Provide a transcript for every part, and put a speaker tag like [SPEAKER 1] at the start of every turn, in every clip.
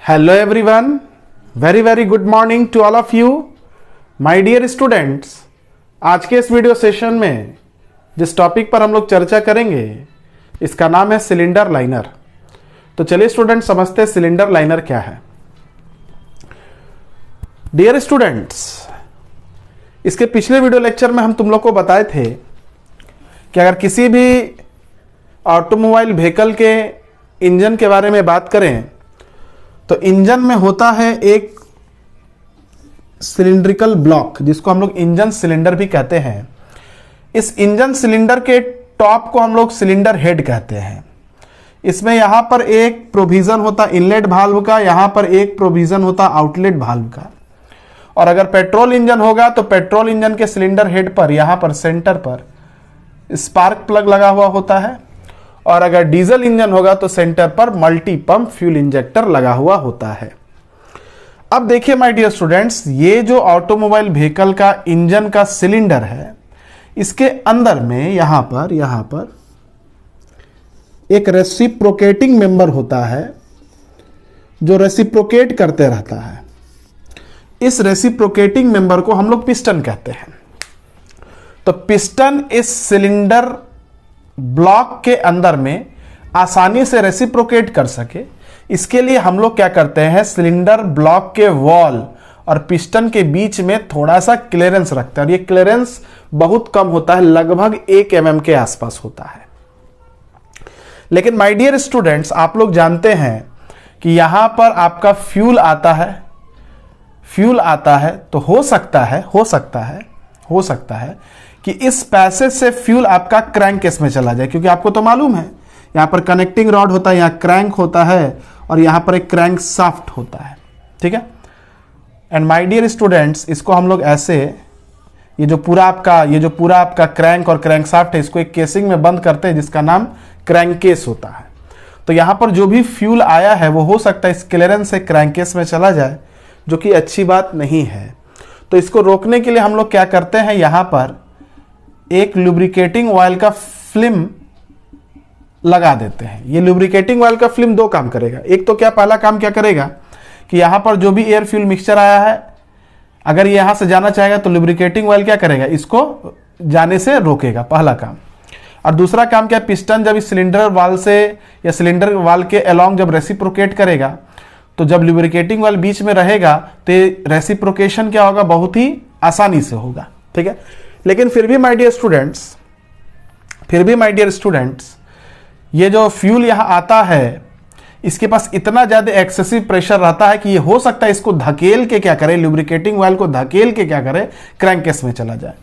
[SPEAKER 1] Hello everyone, very good morning to all of you, my dear students। आज के इस video session में जिस टॉपिक पर हम लोग चर्चा करेंगे इसका नाम है सिलेंडर लाइनर। तो चलिए स्टूडेंट समझते हैं सिलेंडर लाइनर क्या है। डियर स्टूडेंट्स, इसके पिछले वीडियो लेक्चर में हम तुम लोग को बताए थे कि अगर किसी भी ऑटोमोबाइल व्हीकल के इंजन के बारे में बात करें तो इंजन में होता है एक सिलिंड्रिकल ब्लॉक जिसको हम लोग इंजन सिलेंडर भी कहते हैं। इस इंजन सिलेंडर के टॉप को हम लोग सिलेंडर हेड कहते हैं। इसमें यहां पर एक प्रोविजन होता इनलेट वाल्व का, यहां पर एक प्रोविजन होता आउटलेट वाल्व का। और अगर पेट्रोल इंजन होगा तो पेट्रोल इंजन के सिलेंडर हेड पर यहां पर सेंटर पर स्पार्क प्लग लगा हुआ होता है, और अगर डीजल इंजन होगा तो सेंटर पर मल्टी पंप फ्यूल इंजेक्टर लगा हुआ होता है। अब देखिए माय डियर स्टूडेंट्स, ये जो ऑटोमोबाइल व्हीकल का इंजन का सिलेंडर है इसके अंदर में यहां पर एक रेसिप्रोकेटिंग मेंबर होता है जो रेसिप्रोकेट करते रहता है। इस रेसिप्रोकेटिंग मेंबर को हम लोग पिस्टन कहते हैं। तो पिस्टन इस सिलेंडर ब्लॉक के अंदर में आसानी से रेसिप्रोकेट कर सके, इसके लिए हम लोग क्या करते हैं, सिलेंडर ब्लॉक के वॉल और पिस्टन के बीच में थोड़ा सा क्लियरेंस रखते हैं। और ये क्लियरेंस बहुत कम होता है, लगभग 1 mm के आसपास होता है। लेकिन माय डियर स्टूडेंट्स, आप लोग जानते हैं कि यहां पर आपका फ्यूल आता है तो हो सकता है कि इस पैसेज से फ्यूल आपका क्रैंक केस में चला जाए, क्योंकि आपको तो मालूम है यहां पर कनेक्टिंग रॉड होता है, यहां क्रैंक होता है और यहां पर एक क्रैंक शाफ्ट होता है। ठीक है। एंड माय डियर स्टूडेंट्स, इसको हम लोग ऐसे ये जो पूरा आपका क्रैंक और क्रैंक शाफ्ट है इसको एक केसिंग में बंद करते हैं जिसका नाम क्रैंक केस होता है। तो यहां पर जो भी फ्यूल आया है वो हो सकता है इस क्लियरेंस से क्रैंक केस में चला जाए, जो कि अच्छी बात नहीं है। तो इसको रोकने के लिए हम लोग क्या करते हैं, यहां पर एक लुब्रिकेटिंग ऑयल का फिल्म लगा देते हैं। ये लुब्रिकेटिंग ऑयल का फिल्म 2 काम करेगा। एक तो पहला काम क्या करेगा कि यहां पर जो भी एयर फ्यूल मिक्सचर आया है अगर ये यहां से जाना चाहेगा तो लुब्रिकेटिंग ऑयल क्या करेगा, इसको जाने से रोकेगा, पहला काम। और दूसरा काम क्या, पिस्टन जब इस सिलेंडर वाल से या सिलेंडर वाल के अलोंग जब रेसिप्रोकेट करेगा तो जब लुब्रिकेटिंग ऑयल बीच में रहेगा तो रेसिप्रोकेशन क्या होगा, बहुत ही आसानी से होगा। ठीक है। लेकिन फिर भी माय डियर स्टूडेंट्स, ये जो फ्यूल यहां आता है इसके पास इतना ज्यादा एक्सेसिव प्रेशर रहता है कि ये हो सकता है इसको धकेल के क्या करे, लुब्रिकेटिंग ऑयल को धकेल के क्या करे, क्रैंक केस में चला जाए।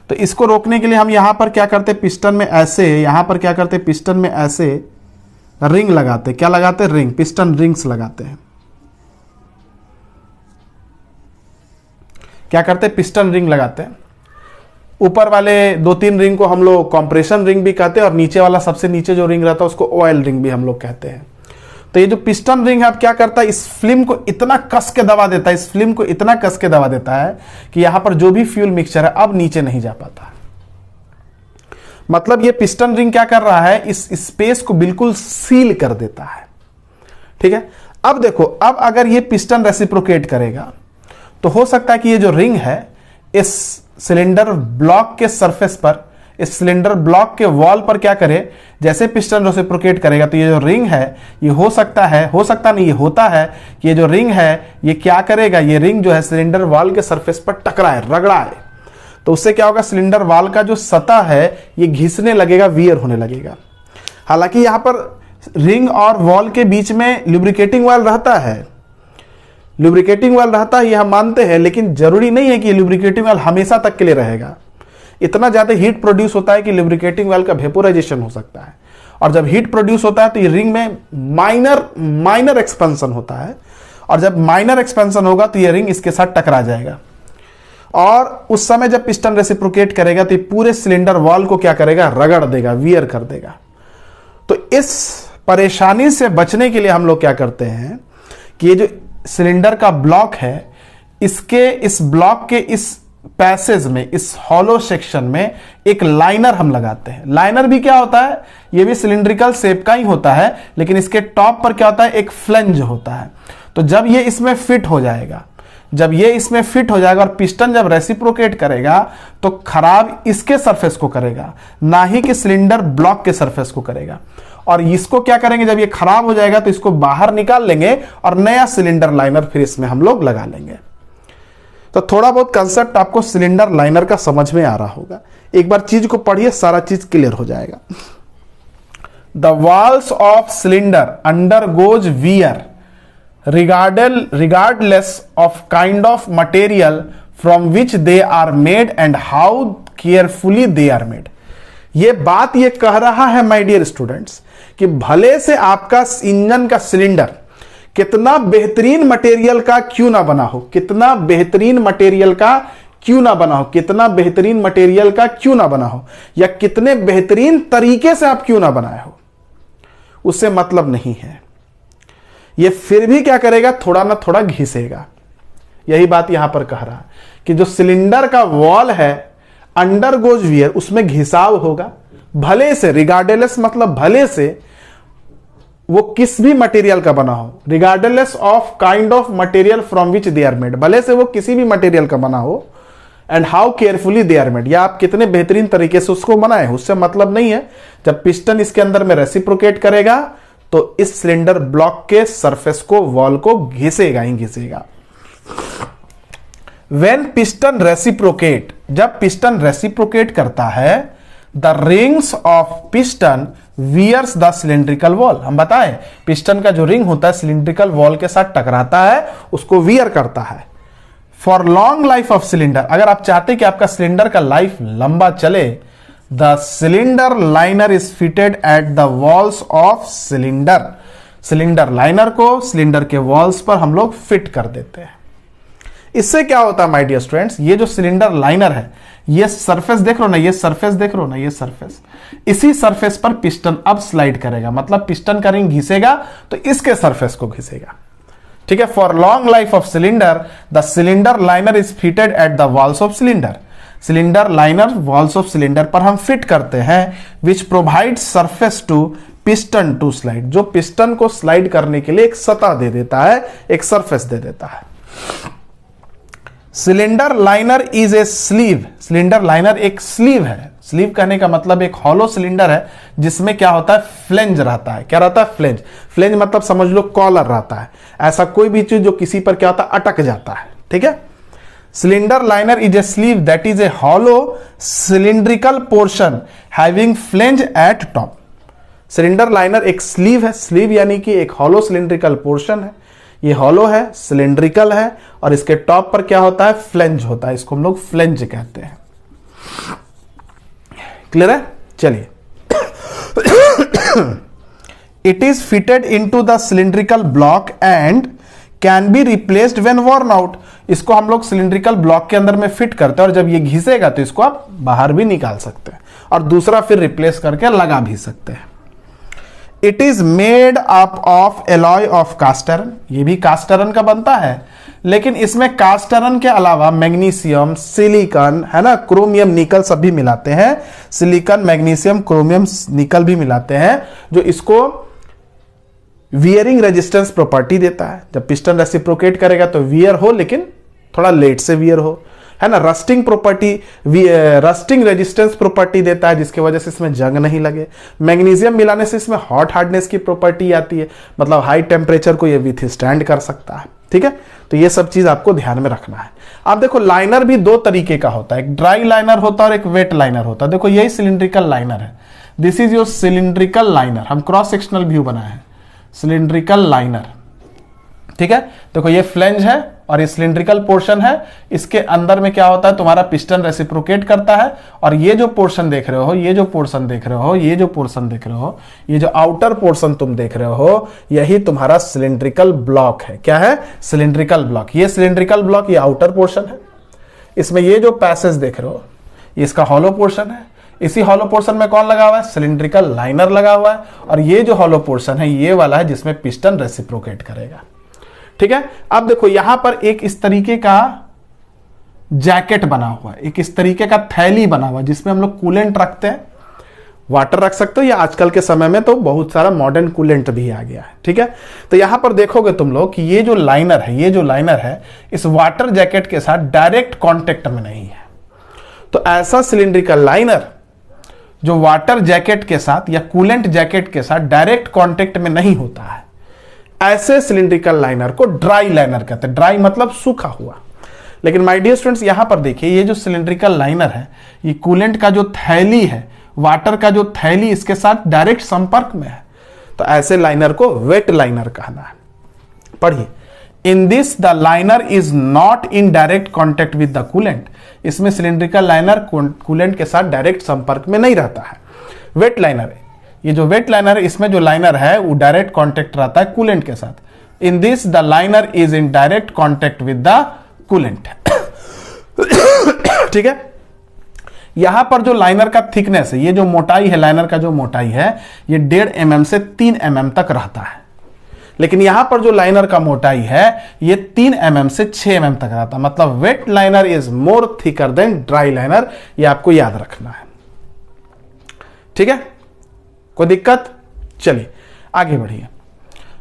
[SPEAKER 1] तो इसको रोकने के लिए हम यहां पर क्या करते, पिस्टन में ऐसे रिंग लगाते। क्या लगाते, रिंग, पिस्टन रिंग्स लगाते हैं। क्या करते, पिस्टन रिंग लगाते हैं। ऊपर वाले 2-3 रिंग को हम लोग कंप्रेशन रिंग भी कहते हैं और नीचे वाला सबसे नीचे जो रिंग रहता है उसको ऑयल रिंग भी हम लोग कहते हैं। तो ये जो पिस्टन रिंग है अब क्या करता है, इस फिल्म को इतना कस के दबा देता है कि यहां पर जो भी फ्यूल मिक्सचर है अब नीचे नहीं जा पाता। मतलब ये पिस्टन रिंग क्या कर रहा है, इस स्पेस को बिल्कुल सील कर देता है। ठीक है। अब देखो, अब अगर ये पिस्टन रेसिप्रोकेट करेगा तो हो सकता है कि ये जो रिंग है इस सिलेंडर ब्लॉक के सरफेस पर, इस सिलेंडर ब्लॉक के वॉल पर क्या करे, जैसे पिस्टन रेसिप्रोकेट करेगा तो ये जो रिंग है ये ये होता है कि ये जो रिंग है ये क्या करेगा, ये रिंग जो है सिलेंडर वॉल के सरफेस पर टकराए, रगड़ाए। तो उससे क्या होगा, सिलेंडर वॉल का जो सतह है ये घिसने लगेगा, वियर होने लगेगा। हालांकि यहां पर रिंग और वॉल के बीच में लुब्रिकेटिंग ऑयल रहता है, यह हम मानते हैं, लेकिन जरूरी नहीं है कि लुब्रिकेटिंग ऑयल हमेशा तक के लिए रहेगा। इतना ज्यादा हीट प्रोड्यूस होता है कि लुब्रिकेटिंग ऑयल का वेपोराइजेशन हो सकता है, और जब हीट प्रोड्यूस होता है तो ये रिंग में माइनर एक्सपेंशन होता है, और जब माइनर एक्सपेंशन होगा तो ये रिंग इसके साथ टकरा जाएगा। और उस समय जब पिस्टन रेसिप्रोकेट करेगा तो ये पूरे सिलेंडर वॉल को क्या करेगा, रगड़ देगा, वियर कर देगा। तो इस परेशानी से बचने के लिए हम लोग क्या करते हैं कि ये जो सिलेंडर का ब्लॉक है इस ब्लॉक के इस पैसेज में, इस हॉलो सेक्शन में एक लाइनर हम लगाते हैं। लाइनर भी क्या होता है, ये भी सिलिंड्रिकल शेप का ही होता है, लेकिन इसके टॉप पर क्या होता है, एक फ्लेंज होता है। तो जब ये इसमें फिट हो जाएगा, जब ये इसमें फिट हो जाएगा और पिस्टन जब रेसिप्रोकेट करेगा तो खराब इसके सरफेस को करेगा, ना ही कि सिलेंडर ब्लॉक के सरफेस को करेगा। और इसको क्या करेंगे, जब ये खराब हो जाएगा तो इसको बाहर निकाल लेंगे और नया सिलेंडर लाइनर फिर इसमें हम लोग लगा लेंगे। तो थोड़ा बहुत कंसेप्ट आपको सिलेंडर लाइनर का समझ में आ रहा होगा। एक बार चीज को पढ़िए, सारा चीज क्लियर हो जाएगा। The walls of cylinder undergoes wear regardless of kind of material from which they are made and how carefully they are made। ये बात ये कह रहा है माय डियर स्टूडेंट्स कि भले से आपका इंजन का सिलेंडर कितना बेहतरीन मटेरियल का क्यों ना बना हो, कितना बेहतरीन मटेरियल का क्यों ना बना हो, कितना बेहतरीन मटेरियल का क्यों ना बना हो, या कितने बेहतरीन तरीके से आप क्यों ना बनाए हो, उससे मतलब नहीं है। ये फिर भी क्या करेगा, थोड़ा ना थोड़ा घिसेगा। यही बात यहां पर कह रहा है कि जो सिलेंडर का वॉल है अंडरगोज वियर, उसमें घिसाव होगा। भले से, रिगार्डलेस मतलब भले से वो किस भी मटेरियल का बना हो, regardless of kind of material from which they are made, भले से वो किसी भी मटेरियल का बना हो, and how carefully they are made, या आप कितने बेहतरीन तरीके से उसको बनाए, उससे मतलब नहीं है। जब पिस्टन इसके अंदर में रेसिप्रोकेट करेगा तो इस सिलेंडर ब्लॉक के सरफेस को, वॉल को घिसेगा ही घिसेगा। When piston reciprocate, जब पिस्टन रेसिप्रोकेट करता है, the rings of piston wears the cylindrical wall. हम बताएं, पिस्टन का जो रिंग होता है सिलेंड्रिकल वॉल के साथ टकराता है, उसको वियर करता है। For long life of cylinder, अगर आप चाहते हैं कि आपका सिलेंडर का लाइफ लंबा चले, the cylinder liner is fitted at the walls of cylinder. Cylinder liner को सिलेंडर के वॉल्स पर हम लोग फिट कर देते हैं। इससे क्या होता है माय डियर स्टूडेंट्स, ये जो सिलेंडर लाइनर है, ये सरफेस देख रहे हो ना, ये सरफेस देख रहे हो ना, ये सरफेस, इसी सरफेस पर पिस्टन अब स्लाइड करेगा, मतलब पिस्टन का रिंग घिसेगा तो इसके सरफेस को घिसेगा। ठीक है। For long life of cylinder the cylinder liner is fitted at the walls of cylinder. Cylinder liner walls of cylinder पर हम फिट करते हैं, which provide surface to piston to slide, जो पिस्टन को स्लाइड करने के लिए एक सतह दे देता है, एक सरफेस दे देता है। Cylinder liner is a sleeve. Cylinder liner एक स्लीव है। स्लीव कहने का मतलब एक हॉलो सिलेंडर है जिसमें क्या होता है, फ्लेंज रहता है। क्या रहता है, फ्लेंज। फ्लेंज मतलब समझ लो कॉलर रहता है, ऐसा कोई भी चीज जो किसी पर क्या होता है, अटक जाता है। ठीक है। Cylinder liner is a sleeve that is a hollow cylindrical portion having flange eight top. Cylinder liner एक स्लीव है। स्लीव यानी कि एक हॉलो सिलिंड्रिकल पोर्शन है। ये हॉलो है, सिलिंड्रिकल है, और इसके टॉप पर क्या होता है, फ्लेंज होता है। इसको हम लोग फ्लेंज कहते हैं। क्लियर है। चलिए, it is fitted into the cylindrical block and can be replaced when worn out. इसको हम लोग सिलिंड्रिकल ब्लॉक के अंदर में फिट करते हैं और जब ये घिसेगा तो इसको आप बाहर भी निकाल सकते हैं और दूसरा फिर रिप्लेस करके लगा भी सकते हैं। It is made up of alloy of cast iron. ये भी कास्ट आयरन का बनता है, लेकिन इसमें कास्ट आयरन के अलावा मैग्नीशियम, सिलिकॉन, है ना, क्रोमियम, निकल सब भी मिलाते हैं। सिलिकॉन, मैग्नीशियम, क्रोमियम, निकल भी मिलाते हैं, जो इसको वियरिंग रेजिस्टेंस प्रॉपर्टी देता है। जब पिस्टन रेसिप्रोकेट करेगा तो वियर हो, लेकिन थोड़ा लेट से वियर हो, है ना। Rusting property, rusting resistance property देता है, जिसकी वजह से इसमें जंग नहीं लगे। मैग्नीशियम मिलाने से इसमें हॉट हार्डनेस की प्रॉपर्टी आती है, मतलब हाई टेम्परेचर को ये विथस्टैंड कर सकता है। ठीक है। तो ये सब चीज आपको ध्यान में रखना है। आप देखो, लाइनर भी दो तरीके का होता है, एक ड्राई लाइनर होता है और एक वेट लाइनर होता है। देखो, यही सिलिंड्रिकल लाइनर है। This is your cylindrical liner. हम क्रॉस सेक्शनल व्यू बनाए हैं, सिलिंड्रिकल लाइनर। ठीक है। देखो, ये फ्लेंज है और ये सिलिंड्रिकल पोर्शन है। इसके अंदर में क्या होता है, तुम्हारा पिस्टन रेसिप्रोकेट करता है, और ये जो पोर्शन देख रहे हो, ये जो पोर्शन देख रहे हो, ये जो पोर्शन देख रहे हो, ये जो आउटर पोर्शन तुम देख रहे हो, यही तुम्हारा सिलिंड्रिकल ब्लॉक है। क्या है, सिलिंड्रिकल ब्लॉक। ये सिलिंड्रिकल ब्लॉक, ये आउटर पोर्शन है। इसमें ये जो पैसेज देख रहे हो, ये इसका हॉलो पोर्शन है। इसी हॉलो पोर्शन में कौन लगा हुआ है, सिलिंड्रिकल लाइनर लगा हुआ है, और ये जो हॉलो पोर्शन है, ये वाला है जिसमें पिस्टन रेसिप्रोकेट करेगा। ठीक है। अब देखो, यहां पर एक इस तरीके का जैकेट बना हुआ है, एक इस तरीके का थैली बना हुआ है जिसमें हम लोग कूलेंट रखते हैं, वाटर रख सकते हो, या आजकल के समय में तो बहुत सारा मॉडर्न कूलेंट भी आ गया है। ठीक है, तो यहां पर देखोगे तुम लोग कि ये जो लाइनर है इस वाटर जैकेट के साथ डायरेक्ट कांटेक्ट में नहीं है। तो ऐसा सिलिंड्रिकल लाइनर जो वाटर जैकेट के साथ या कूलेंट जैकेट के साथ डायरेक्ट कांटेक्ट में नहीं होता है, ऐसे सिलिंड्रिकल लाइनर को ड्राई लाइनर कहते हैं। ड्राई मतलब सूखा हुआ। लेकिन माय डियर स्टूडेंट्स, यहां पर देखिए ये जो सिलिंड्रिकल लाइनर है, ये कूलेंट का जो थैली है, वाटर का जो थैली इसके साथ डायरेक्ट संपर्क में है, तो ऐसे लाइनर को वेट लाइनर कहना है। पढ़िए, in this the liner is not in direct contact with the coolant. इसमें सिलिंड्रिकल लाइनर कूलेंट के साथ डायरेक्ट संपर्क में नहीं रहता है। वेट लाइनर है, ये जो वेट लाइनर है इसमें जो लाइनर है वो डायरेक्ट कॉन्टेक्ट रहता है कूलेंट के साथ। In this the liner is in direct contact with the coolant. ठीक है, यहां पर जो लाइनर का थिकनेस है, ये जो मोटाई है, लाइनर का जो मोटाई है ये 1.5 mm से 3 mm तक रहता है। लेकिन यहां पर जो लाइनर का मोटाई है ये 3 mm से 6 mm तक रहता है। मतलब wet liner is more thicker than dry liner, ये आपको याद रखना है। ठीक है, कोई दिक्कत? चलिए आगे बढ़िए।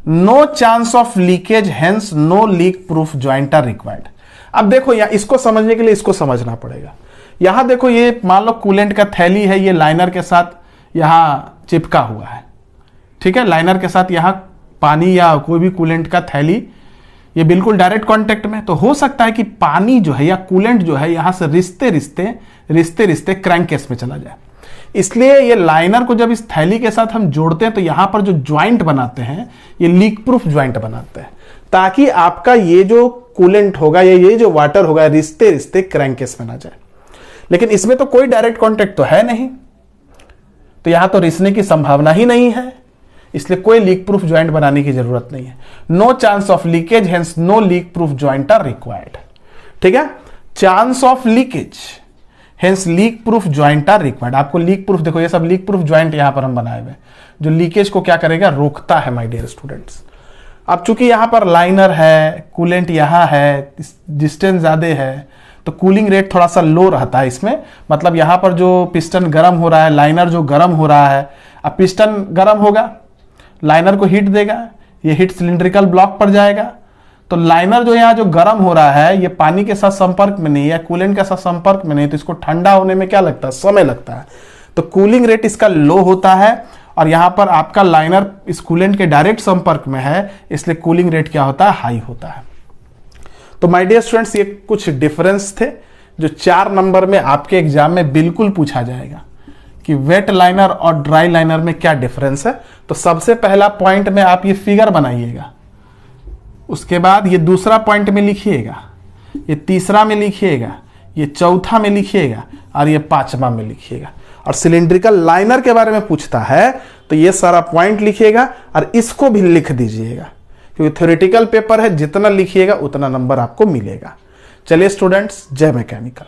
[SPEAKER 1] No chance of leakage, hence no leak proof joint are required. अब देखो यहां इसको समझने के लिए इसको समझना पड़ेगा। यहां देखो ये मान लो कूलेंट का थैली है, ये लाइनर के साथ यहां चिपका हुआ है। ठीक है, लाइनर के साथ यहां पानी या कोई भी कूलेंट का थैली ये बिल्कुल डायरेक्ट कांटेक्ट में, तो हो सकता है कि पानी जो है या कूलेंट जो है यहां से रिश्ते रिश्ते क्रैंककेस में चला जाए। इसलिए ये लाइनर को जब इस थैली के साथ हम जोड़ते हैं तो यहां पर जो ज्वाइंट बनाते हैं ये लीक प्रूफ ज्वाइंट बनाते हैं, ताकि आपका ये जो कूलेंट होगा या ये जो वाटर होगा रिश्ते रिश्ते क्रैंककेस में ना जाए। लेकिन इसमें तो कोई डायरेक्ट कांटेक्ट तो है नहीं, तो यहां तो रिसने की संभावना ही नहीं है, इसलिए कोई लीक प्रूफ ज्वाइंट बनाने की जरूरत नहीं है। No chance of leakage, hence no leak proof joint are required. ठीक है, chance of leakage, hence leak proof joint are required. आपको लीक प्रूफ, देखो ये सब लीक प्रूफ ज्वाइंट यहां पर हम बनाए हुए, जो लीकेज को क्या करेगा, रोकता है माय डियर स्टूडेंट्स। अब चूंकि यहां पर लाइनर है, कूलेंट यहां है, डिस्टेंस ज्यादा है, तो कूलिंग रेट थोड़ा सा लो रहता है इसमें। मतलब यहां पर जो पिस्टन गर्म हो रहा है, लाइनर जो गर्म हो रहा है, अब पिस्टन गर्म होगा, लाइनर को हीट देगा, ये हीट सिलिंड्रिकल ब्लॉक पर जाएगा, तो लाइनर जो यहाँ जो गर्म हो रहा है ये पानी के साथ संपर्क में नहीं है, कूलेंट के साथ संपर्क में नहीं, तो इसको ठंडा होने में क्या लगता है, समय लगता है। तो कूलिंग रेट इसका लो होता है, और यहां पर आपका लाइनर इस कूलेंट के डायरेक्ट संपर्क में है, इसलिए कूलिंग रेट क्या होता है, हाई होता है। तो माय डियर स्टूडेंट्स, ये कुछ डिफरेंस थे जो 4 नंबर में आपके एग्जाम में बिल्कुल पूछा जाएगा कि वेट लाइनर और ड्राई लाइनर में क्या डिफरेंस है। तो सबसे पहला पॉइंट में आप ये फिगर बनाइएगा, उसके बाद ये दूसरा पॉइंट में लिखिएगा, ये तीसरा में लिखिएगा, ये चौथा में लिखिएगा, और ये 5वां में लिखिएगा। और सिलिंड्रिकल लाइनर के बारे में पूछता है तो ये सारा पॉइंट लिखिएगा और इसको भी लिख दीजिएगा, क्योंकि थ्योरेटिकल पेपर है, जितना लिखिएगा उतना नंबर आपको मिलेगा। चलिए स्टूडेंट्स, जय मैकेनिकल।